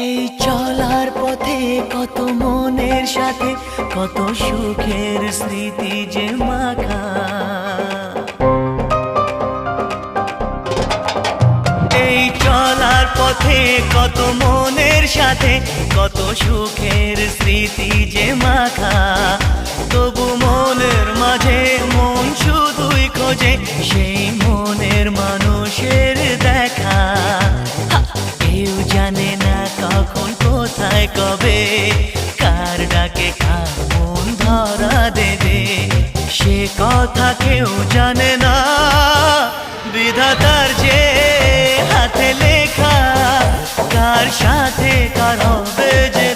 এই চলার পথে কত মনের সাথে কত সুখের স্মৃতি যে মাখা। এই চলার পথে কত মনের সাথে কত সুখের স্মৃতি যে মাখা। তবু মনের মাঝে মন শুধুই খোঁজে সেই মনের মানুষের দেখা। কেউ জানে না কখন কোথায় কবে কার ডাকে কার মন ধরা দেবে, সে কথা কেউ জানে না। বিধাতার যে হাতে লেখা কার সাথে কার হবে যে